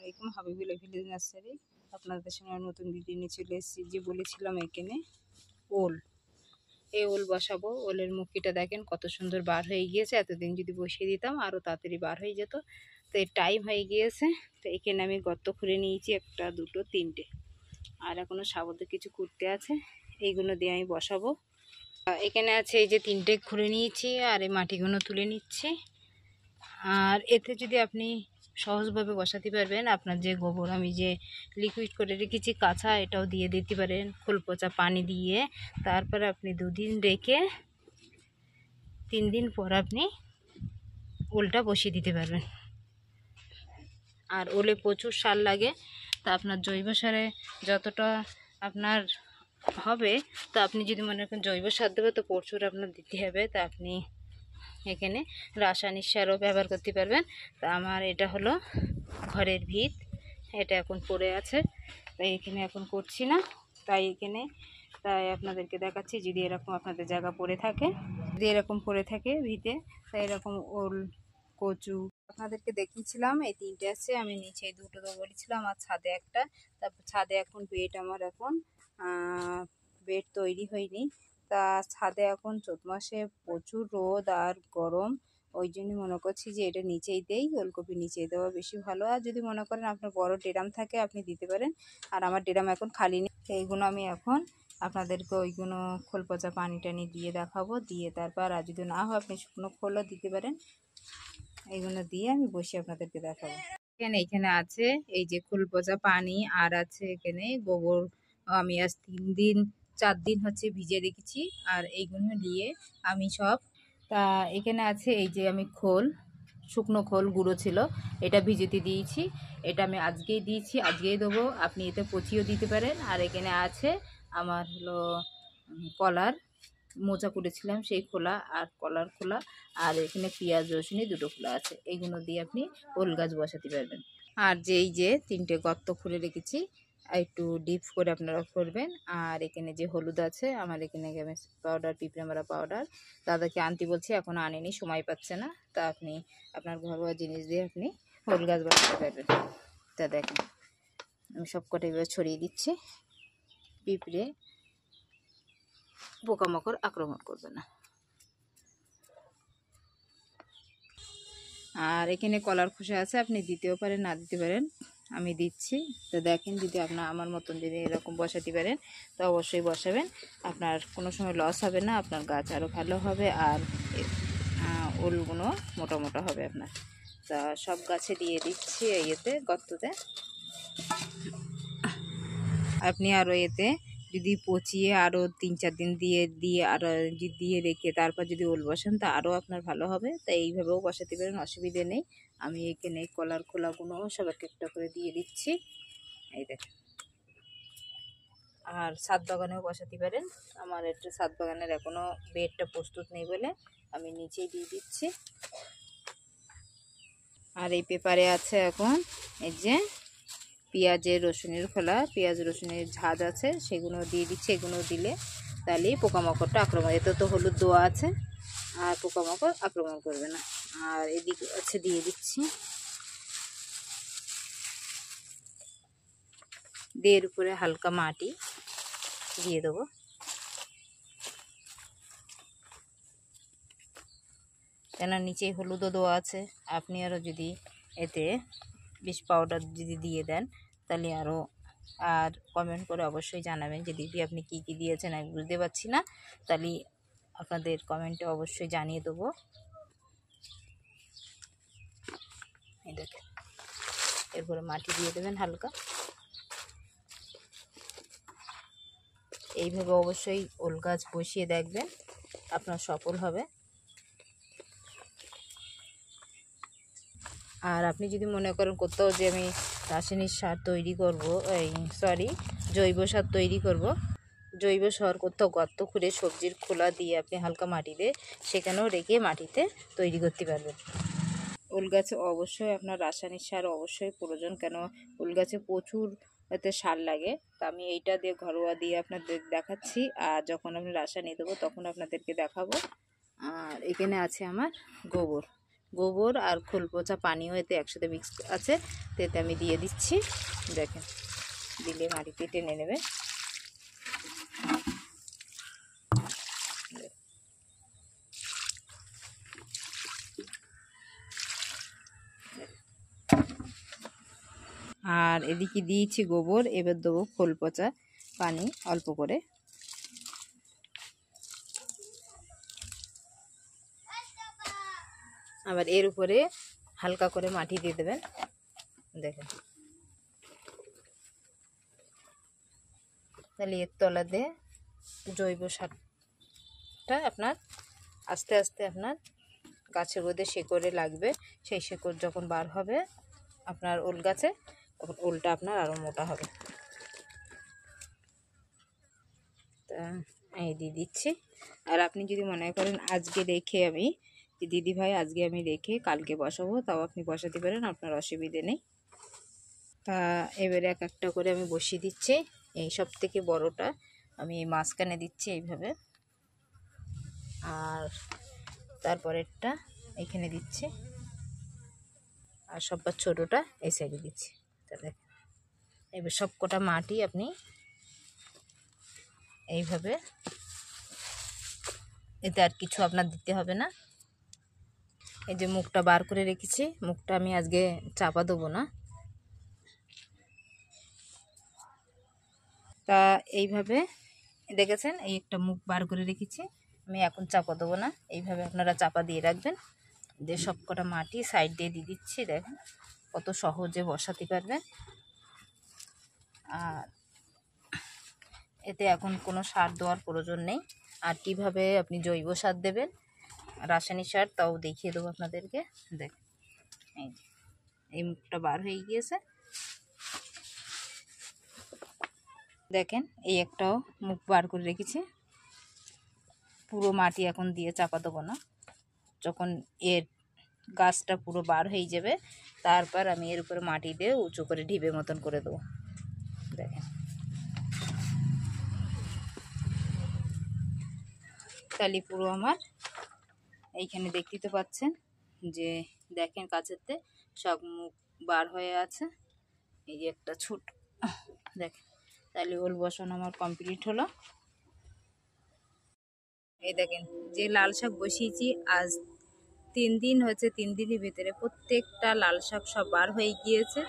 আলাইকুম, Habibullah village nursery আপনাদের সঙ্গে নতুন ভিডিও নিয়ে চলে এসেছি। যে বলেছিলাম এখানে ওল, এই ওল বসাবো। ওলের মুখিটা দেখেন কত সুন্দর বার হয়ে গিয়েছে। এতদিন যদি বসিয়ে দিতাম আরও তাড়াতাড়ি বার হয়ে যেত, তো এই টাইম হয়ে গিয়েছে। তো এখানে আমি গর্ত খুঁড়ে নিয়েছি, একটা দুটো তিনটে, আর এখনও সাবধানে কিছু করতে আছে, এইগুলো দিয়ে আমি বসাবো। এখানে আছে এই যে তিনটে খুঁড়ে নিয়েছি, আর এই মাটিগুলো তুলে নিচ্ছি। আর এতে যদি আপনি সহজভাবে বসাতে পারবেন, আপনার যে গোবর আমি যে লিকুইড করে রেখেছি কাঁচা, এটাও দিয়ে দিতে পারেন খোল পচা পানি দিয়ে। তারপরে আপনি 2 দিন রেখে 3 দিন পর আপনি ওলটা বসিয়ে দিতে পারবেন। আর ওলে প্রচুর সার লাগে, তা আপনার জৈব সারে যতটা আপনার হবে, তো আপনি যদি মনে করেন জৈব সার দেবে তো প্রচুর আপনার দিতে হবে। তা আপনি এখানে রাসায়নিক সারও ব্যবহার করতে পারবেন। তা আমার এটা হলো ঘরের ভিত, এটা এখন পড়ে আছে, তাই এখানে এখন করছি না। তাই আপনাদেরকে দেখাচ্ছি, যদি এরকম আপনাদের জায়গা পড়ে থাকে, যদি এরকম পড়ে থাকে ভিতে, তাই এরকম ওল, কচু আপনাদেরকে দেখিয়েছিলাম। এই তিনটে আছে, আমি নিচে দুটো তো বলেছিলাম, আর ছাদে একটা। তারপর ছাদে এখন বেড, আমার এখন বেড তৈরি হয়নি। তা ছাদে এখন চৈত মাসে প্রচুর রোদ আর গরম, ওই জন্য মনে করছি যে এটা নিচেই দেই, ওলকপি নিচেই দেওয়া বেশি ভালো। আর যদি মনে করেন আপনার বড় ড্রাম থাকে আপনি দিতে পারেন, আর আমার ড্রাম এখন খালি নেই। এইগুলো আমি এখন আপনাদেরকে ওইগুলো খোল পচা পানি টানি দিয়ে দেখাবো, দিয়ে তারপর আর যদি না হয় আপনি শুকনো খোলও দিতে পারেন। এইগুলো দিয়ে আমি বসে আপনাদেরকে দেখাবো। এখানে আছে এই যে খোল পচা পানি, আর আছে এখানে গোবর। আমি আজ 3 দিন 4 দিন হচ্ছে ভিজে রেখেছি, আর এইগুলো নিয়ে আমি সব। তা এখানে আছে এই যে আমি খোল, শুকনো খোল গুঁড়ো ছিল, এটা ভিজেতে দিয়েছি। এটা আমি আজকেই দিয়েছি, আজকেই দেবো, আপনি এতে পচিয়েও দিতে পারেন। আর এখানে আছে আমার হলো কলার মোচা করেছিলাম সেই খোলা, আর কলার খোলা, আর এখানে পেঁয়াজ রসুনি দুটো খোলা আছে। এইগুলো দিয়ে আপনি ওল গাছ বসাতে পারবেন। আর যে এই যে 3টে গর্ত খুলে রেখেছি, একটু ডিপ করে আপনারা করবেন। আর এখানে যে হলুদ আছে, আমার এখানে গ্যামেস পাউডার, পিঁপড়ে মারা পাউডার, দাদাকে আনতে বলছি, এখন আনেনি, সময় পাচ্ছে না। তা আপনি আপনার ঘরোয়া জিনিস দিয়ে আপনি ওল গাছ বসাতে পারবেন। তা দেখেন আমি সব কটা এবার ছড়িয়ে দিচ্ছি, পিঁপড়ে পোকামাকড় আক্রমণ করবে না। আর এখানে কলার খোসা আছে, আপনি দিতেও পারেন না দিতে পারেন, আমি দিচ্ছি। তো দেখেন, যদি আপনার আমার মতন যদি এরকম বসাতে পারেন তো অবশ্যই বসাবেন, আপনার কোনো সময় লস হবে না, আপনার গাছ আরও ভালো হবে, আর ওলগুলো মোটা মোটা হবে আপনার। তা সব গাছে দিয়ে দিচ্ছি এই এতে গর্ততে। আপনি আরও এতে যদি পচিয়ে আরও 3-4 দিন দিয়ে আরও দিয়ে রেখে তারপর যদি ওল বসান তা আরও আপনার ভালো হবে। তাই এইভাবেও বসাতে পারেন, অসুবিধে নেই। আমি এখানে কলার খোলাগুলো সব একটা করে দিয়ে দিচ্ছি, এই দেখেন। আর ছাদ বাগানেও বসাতে পারেন, আমার একটা ছাদ বাগানের এখনও বেডটা প্রস্তুত নেই বলে আমি নিচেই দিয়ে দিচ্ছি। আর এই পেপারে আছে এখন এই যে পেঁয়াজের রসুনের খোলা, পেঁয়াজ রসুনের ঝাঁজ আছে, সেগুলো দিয়ে দিচ্ছি। এগুলো দিলে তাহলে পোকামাকড়টা আক্রমণ, এতে তো হলুদ দেওয়া আছে, আর পোকামাকড় আক্রমণ করবে না। আর এদিকে আছে দিয়ে দিচ্ছি, দিয়ে উপরে হালকা মাটি দিয়ে দেবো। কেন নিচে হলুদও দেওয়া আছে, আপনি আরও যদি এতে বিষ পাউডার যদি দিয়ে দেন তাহলে আরও। আর কমেন্ট করে অবশ্যই জানাবেন যে দিদি আপনি কি কি দিয়েছেন, আমি বুঝতে পারছি না, তাহলে আপনাদের কমেন্টে অবশ্যই জানিয়ে দেবো। এই দেখেন, এরপরে মাটি দিয়ে দেবেন হালকা। এইভাবে অবশ্যই ওল গাছ বসিয়ে দেখবেন, আপনার সফল হবে। আর আপনি যদি মনে করেন কোথাও যে আমি রাসায়নিক সার তৈরি করব, জৈব সার তৈরি করব, জৈব সার কোথাও গর্ত খুঁড়ে সবজির খোলা দিয়ে আপনি হালকা মাটিতে সেখানেও রেখে মাটিতে তৈরি করতে পারবেন। ওল গাছে অবশ্যই আপনার রাসায়নিক সার অবশ্যই প্রয়োজন, কেন ওল গাছে প্রচুর এতে সার লাগে। তা আমি এইটা দিয়ে ঘরোয়া দিয়ে আপনাদের দেখাচ্ছি, আর যখন আমি রাসায়নিক দেবো তখন আপনাদেরকে দেখাবো। আর এখানে আছে আমার গোবর, গোবর আর খোল পচা পানিও এতে একসাথে মিক্স আছে, তো এতে আমি দিয়ে দিচ্ছি। দেখেন, দিলে মাটিতে টেনে নেবে। আর এদিকে দিয়েছি গোবর, এবার দেবো খোল পচা পানি অল্প করে। আবার এর উপরে হালকা করে মাটি দিয়ে দেবেন। দেখেন, তাহলে এর তলাতে জৈব সারটা আপনার আস্তে আস্তে আপনার গাছের মধ্যে শেকড়ে লাগবে। সেই শেকড় যখন বার হবে আপনার ওল গাছে, তখন ওলটা আপনার আরও মোটা হবে। তা এই দিয়ে দিচ্ছি। আর আপনি যদি মনে করেন আজকে রেখে আমি, দিদি ভাই আজকে আমি রেখে কালকে বসাবো, তাও আপনি বসাতে পারেন, আপনার অসুবিধে নেই। তা এবারে এক একটা করে আমি বসিয়ে দিচ্ছি। এই সব থেকে বড়টা আমি এই মাঝখানে দিচ্ছি এইভাবে, আর তারপরেরটা এখানে দিচ্ছি, আর সববার ছোটোটা এই সাইডে দিচ্ছি। তা দেখেন, এবার সব কটা মাটি আপনি এইভাবে, এতে আর কিছু আপনার দিতে হবে না। এই যে মুখটা বার করে রেখেছি, মুখটা আমি আজকে চাপা দেবো না। তা এইভাবে দেখেছেন, এই একটা মুখ বার করে রেখেছি, আমি এখন চাপা দেবো না। এইভাবে আপনারা চাপা দিয়ে রাখবেন, দিয়ে সব কটা মাটি সাইড দিয়ে দিয়ে দিচ্ছি। দেখেন কত সহজে বসাতে পারবেন। আর এতে এখন কোনো সার দেওয়ার প্রয়োজন নেই। আর কিভাবে আপনি জৈব সার দেবেন, রাসায়নিক সার, তাও দেখিয়ে দেবো আপনাদেরকে। দেখেন, এই মুখটা বার হয়ে গিয়েছে। দেখেন, এই একটাও মুখ বার করে রেখেছি। পুরো মাটি এখন দিয়ে চাপা দেবো না, যখন এর গাছটা পুরো বার হয়ে যাবে তারপর আমি এর উপরে মাটি দিয়ে উঁচু করে ঢিবে মতন করে দেবো। দেখেন, তাহলে পুরো আমার এইখানে দেখতে তো পাচ্ছেন যে দেখেন কাছেতে সব মুখ বার হয়ে আছে। এই যে একটা ছোট, দেখেন, তাহলে ওল বসানো আমার কমপ্লিট হলো। এই দেখেন, যে লাল শাক বসিয়েছি আজ 3 দিন হয়েছে, 3 দিনের ভিতরে প্রত্যেকটা লাল শাক সব বার হয়ে গিয়েছে,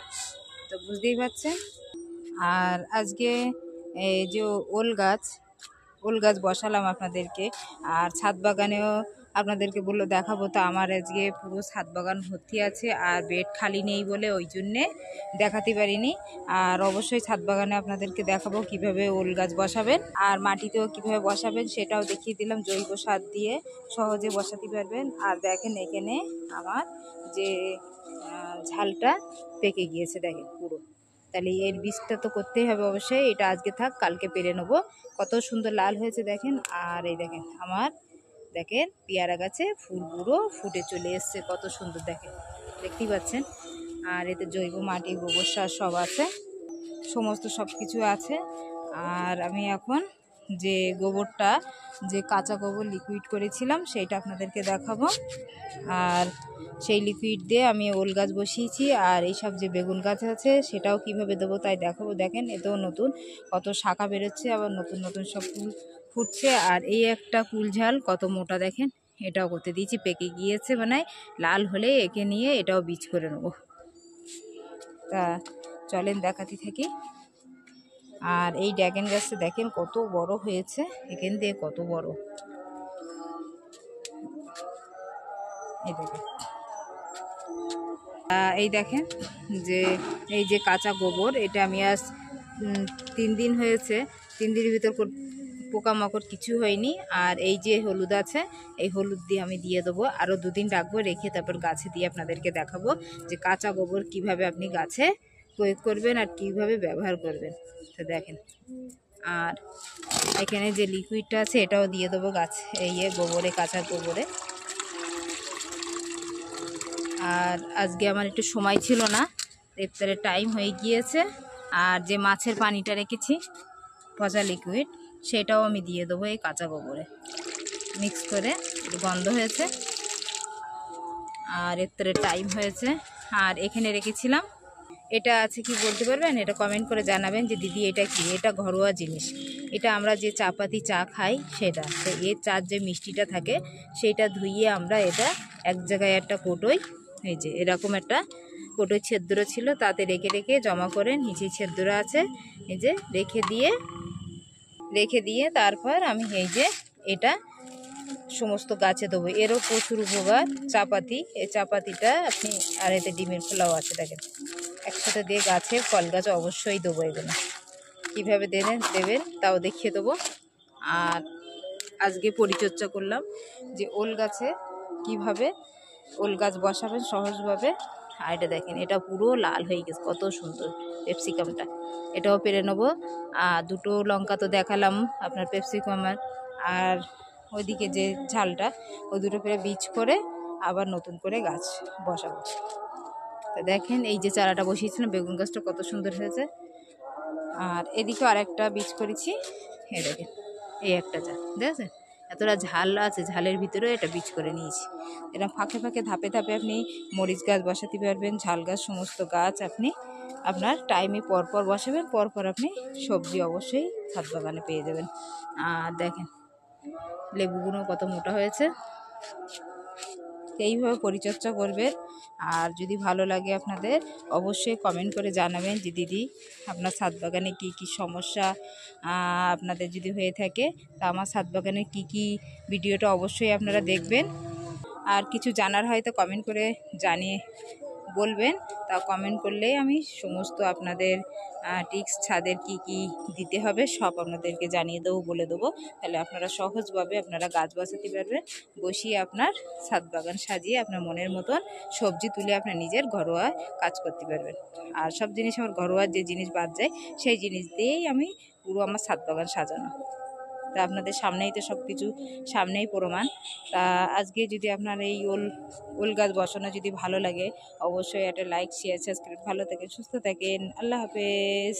তো বুঝতেই পারছেন। আর আজকে এই যে ওল গাছ বসালাম আপনাদেরকে, আর ছাদ বাগানেও আপনাদেরকে বললো দেখাবো। তো আমার আজকে পুরো ছাদ বাগান ভর্তি আছে, আর বেড খালি নেই বলে ওই জন্যে দেখাতে পারিনি। আর অবশ্যই ছাদ বাগানে আপনাদেরকে দেখাবো কিভাবে ওল গাছ বসাবেন, আর মাটিতেও কিভাবে বসাবেন সেটাও দেখিয়ে দিলাম। জৈব সার দিয়ে সহজে বসাতে পারবেন। আর দেখেন এখানে আমার যে ঝালটা পেকে গিয়েছে, দেখেন পুরো। তাহলে এর বীজটা তো করতেই হবে অবশ্যই, এটা আজকে থাক, কালকে পেরে নেবো। কত সুন্দর লাল হয়েছে দেখেন। আর এই দেখেন আমার, দেখেন পেয়ারা গাছে ফুল পুরো ফুটে চলে এসছে, কত সুন্দর দেখেন, দেখতেই পাচ্ছেন। আর এতে জৈব মাটি, গোবর সার সব আছে, সমস্ত সব কিছু আছে। আর আমি এখন যে গোবরটা, যে কাঁচা গোবর লিকুইড করেছিলাম সেইটা আপনাদেরকে দেখাবো। আর সেই লিকুইড দিয়ে আমি ওল গাছ বসিয়েছি। আর এইসব যে বেগুন গাছ আছে সেটাও কিভাবে দেবো তাই দেখাবো। দেখেন এতেও নতুন কত শাখা বেরোচ্ছে, আবার নতুন নতুন সব ফুল ফুটছে। আর এই একটা কুল ঝাল কত মোটা, দেখেন এটাও করতে দিয়েছি, পেকে গিয়েছে, মানে লাল হলে একে নিয়ে এটাও বীজ করে নেবো। তা চলেন দেখাতে থাকি। আর এই ড্রাগন গাছটা দেখেন কত বড় হয়েছে, এখান দিয়ে কত বড়, এই দেখেন। এই দেখেন যে এই যে কাঁচা গোবর, এটা আমি আজ 3 দিন হয়েছে, 3 দিনের ভিতর পোকামাকড় কিছু হয়নি। আর এই যে হলুদ আছে, এই হলুদ দিয়ে আমি দিয়ে দেবো, আরও 2 দিন রাখবো, রেখে তারপর গাছে দিয়ে আপনাদেরকে দেখাবো যে কাঁচা গোবর কিভাবে আপনি গাছে প্রয়োগ করবেন আর কিভাবে ব্যবহার করবেন। তো দেখেন, আর এখানে যে লিকুইডটা আছে এটাও দিয়ে দেবো গাছ, এই গোবরে, কাঁচা গোবরে। আর আজকে আমার একটু সময় ছিল না, ইফতারের টাইম হয়ে গিয়েছে। আর যে মাছের পানিটা রেখেছি পচা লিকুইড, সেটাও আমি দিয়ে দেবো এই কাঁচা গোবরে মিক্স করে, একটু গন্ধ হয়েছে। আর এর টাইম হয়েছে। আর এখানে রেখেছিলাম, এটা আছে কি বলতে পারবেন? এটা কমেন্ট করে জানাবেন যে দিদি এটা কি। এটা ঘরোয়া জিনিস, এটা আমরা যে চাপাতি চা খাই সেটা। তো এর চার যে মিষ্টিটা থাকে সেইটা ধুইয়ে আমরা এটা এক জায়গায় একটা কোটোয়, এই যে এরকম একটা কোটোয় ছিদ্র ছিল তাতে রেখে রেখে জমা করে, নিচে ছিদ্র আছে, এই যে রেখে দিয়ে তারপর আমি এই যে এটা সমস্ত গাছে দেবো। এরও প্রচুর উপকার চাপাতি। এই চাপাতিটা আপনি, আর এতে ডিমের খোলাও আছে দেখেন, একসাথে দিয়ে গাছে, ফল গাছে অবশ্যই দেবো। এগুলো কীভাবে দেবেন তাও দেখিয়ে দেবো। আর আজকে পরিচর্যা করলাম যে ওল গাছে কিভাবে ওল গাছ বসাবেন সহজভাবে। আর এটা দেখেন, এটা পুরো লাল হয়ে গেছে, কত সুন্দর ক্যাপসিকামটা। এটাও পেরে নেবো। আর দুটো লঙ্কা তো দেখালাম আপনার ক্যাপসিকামের, আর ওইদিকে যে ঝালটা, ওই দুটো পেরে বীজ করে আবার নতুন করে গাছ বসাবো। তো দেখেন এই যে চারাটা বসিয়েছিলাম, বেগুন গাছটা কত সুন্দর হয়েছে। আর এদিকে আর একটা বীজ করেছি, এই দেখেন এই একটা যা দেখেছেন, এতটা ঝাল আছে, ঝালের ভিতরেও এটা বীজ করে নিয়েছি। এরকম ফাঁকে ফাঁকে ধাপে ধাপে আপনি মরিচ গাছ বসাতে পারবেন, ঝাল গাছ, সমস্ত গাছ আপনি আপনার টাইমে পরপর বসাবেন, পরপর আপনি সবজি অবশ্যই ছাদ বাগানে পেয়ে যাবেন। আর দেখেন লেবুগুলো কত মোটা হয়েছে। এইভাবে পরিচর্যা করবেন। আর যদি ভালো লাগে আপনাদের অবশ্যই কমেন্ট করে জানাবেন যে দিদি আপনার ছাদ বাগানে কী কী সমস্যা আপনাদের যদি হয়ে থাকে, তা আমার ছাদ বাগানের কী কী ভিডিওটা অবশ্যই আপনারা দেখবেন। আর কিছু জানার হয়তো কমেন্ট করে জানিয়ে বলবেন, তা কমেন্ট করলেই আমি সমস্ত আপনাদের টিপস ছাদের কি কি দিতে হবে সব আপনাদেরকে জানিয়ে দেবো, বলে দেবো। তাহলে আপনারা সহজভাবে আপনারা গাছ বসাতে পারবেন, বসিয়ে আপনার ছাদ বাগান সাজিয়ে আপনার মনের মতন সবজি তুলে আপনার নিজের ঘরোয়া কাজ করতে পারবেন। আর সব জিনিস আমার ঘরোয়া যে জিনিস বাদ যায় সেই জিনিস দিয়েই আমি পুরো আমার ছাদ বাগান সাজানো। তা আপনাদের সামনেই তো সব কিছু, সামনেই প্রমাণ। তা আজকে যদি আপনার এই ওল গাছ বসানো যদি ভালো লাগে অবশ্যই একটা লাইক, শেয়ার, সাবস্ক্রাইব। ভালো থাকেন, সুস্থ থাকেন, আল্লাহ হাফেজ।